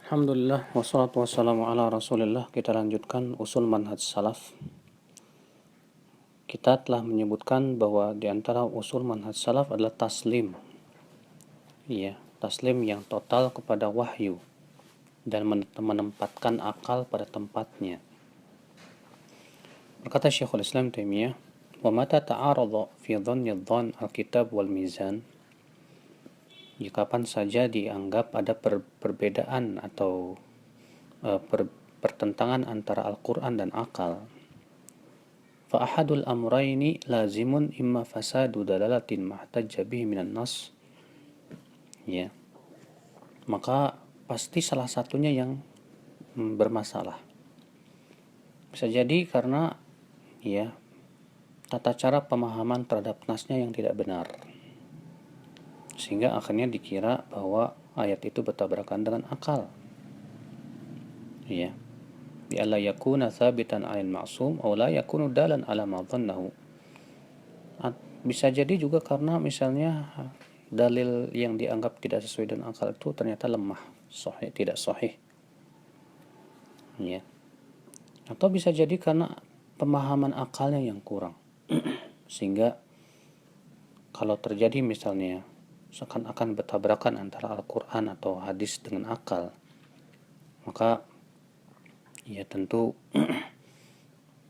Alhamdulillah, wassalatu wassalamu ala rasulillah. Kita lanjutkan usul manhaj salaf. Kita telah menyebutkan bahwa di antara usul manhaj salaf adalah taslim. Iya, taslim yang total kepada wahyu dan menempatkan akal pada tempatnya. Berkata Syekhul Islam Taimiyah, "Wa mata ta'arada fi dhanni dhann al-kitab wal mizan." Kapan saja dianggap ada perbedaan atau pertentangan antara Al-Quran dan akal, fa ahadul amrayni lazimun imma fasadu dalalatin mahtajja bihi minan nas, ya, maka pasti salah satunya yang bermasalah. Bisa jadi karena tata cara pemahaman terhadap nasnya yang tidak benar, sehingga akhirnya dikira bahwa ayat itu bertabrakan dengan akal. Ya, bi alla yakuna thabitan 'alal ma'sum aw la yakunu dalan 'ala ma dhannahu. Bisa jadi juga karena misalnya dalil yang dianggap tidak sesuai dengan akal itu ternyata lemah, tidak sahih. Ya. Atau bisa jadi karena pemahaman akalnya yang kurang. Sehingga kalau terjadi misalnya seakan-akan bertabrakan antara Al-Quran atau hadis dengan akal, maka ya tentu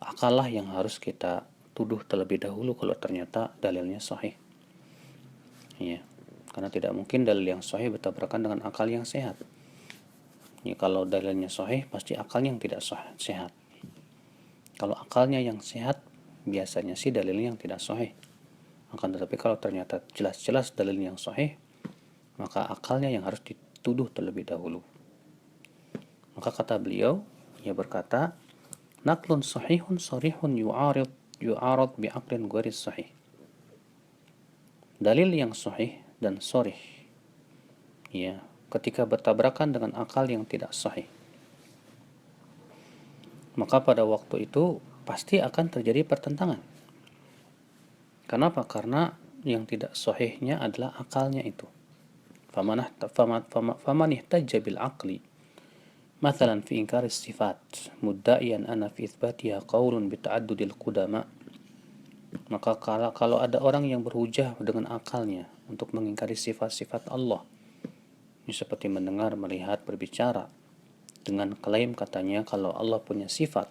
akal lah yang harus kita tuduh terlebih dahulu kalau ternyata dalilnya sahih. Ya, karena tidak mungkin dalil yang sahih bertabrakan dengan akal yang sehat. Ya, kalau dalilnya sahih pasti akalnya yang tidak sehat. Kalau akalnya yang sehat, biasanya sih dalilnya yang tidak sahih. Akan tetapi kalau ternyata jelas-jelas dalilnya yang sahih, maka akalnya yang harus dituduh terlebih dahulu. Maka kata beliau, ia berkata, naqlun sahihun sarihun yu'arad bi'aqlin ghairi sahih. Dalil yang sahih dan sharih, ya, ketika bertabrakan dengan akal yang tidak sahih, maka pada waktu itu pasti akan terjadi pertentangan. Kenapa? Karena yang tidak sahihnya adalah akalnya itu. Faman ihtajja bil aqli مثلا في إنكار الصفات مدعيا أن في إثباتها قول بتعدد القدماء. Maka kalau ada orang yang berhujah dengan akalnya untuk mengingkari sifat-sifat Allah, ini seperti mendengar, melihat, berbicara, dengan klaim katanya kalau Allah punya sifat,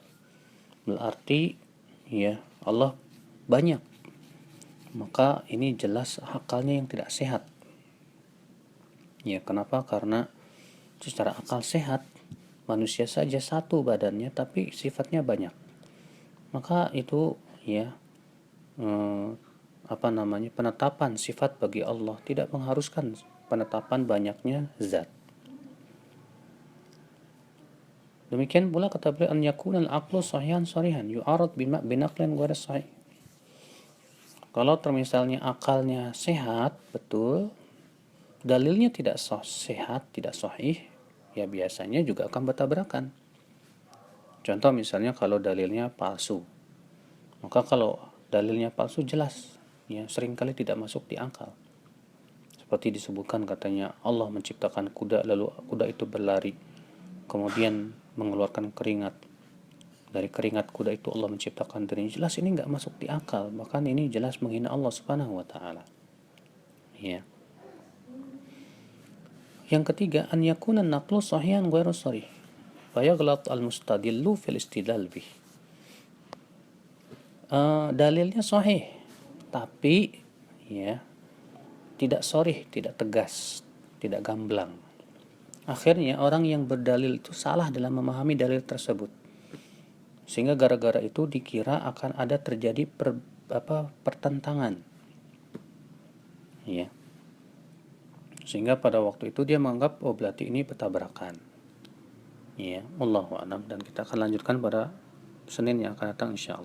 berarti ya Allah banyak, maka ini jelas akalnya yang tidak sehat. Ya, kenapa? Karena secara akal sehat manusia saja satu badannya tapi sifatnya banyak, maka itu ya penetapan sifat bagi Allah tidak mengharuskan penetapan banyaknya zat. Demikian pula kata beliau, an yakuna al-aqlu sahihan sarihan yu'arad binaqlin ghairi sahih. Kalau misalnya akalnya sehat betul, dalilnya tidak sehat, tidak sahih, ya biasanya juga akan bertabrakan. Contoh misalnya kalau dalilnya palsu, maka kalau dalilnya palsu jelas, ya seringkali tidak masuk di akal. Seperti disebutkan katanya Allah menciptakan kuda, lalu kuda itu berlari, kemudian mengeluarkan keringat. Dari keringat kuda itu Allah menciptakan dirinya. Jelas ini nggak masuk di akal, bahkan ini jelas menghina Allah Subhanahu wa taala. Ya. Yang ketiga, an yakuna naqlu sahihan ghairu sharih. Fa yaghlat al-mustadillu fil istidlal bih. Dalilnya sahih, tapi ya tidak sharih, tidak tegas, tidak gamblang. Akhirnya orang yang berdalil itu salah dalam memahami dalil tersebut, sehingga gara-gara itu dikira akan ada terjadi pertentangan, ya, sehingga pada waktu itu dia menganggap berarti ini bertabrakan. Ya, Allahu a'lam. Dan kita akan lanjutkan pada Senin yang akan datang insyaallah.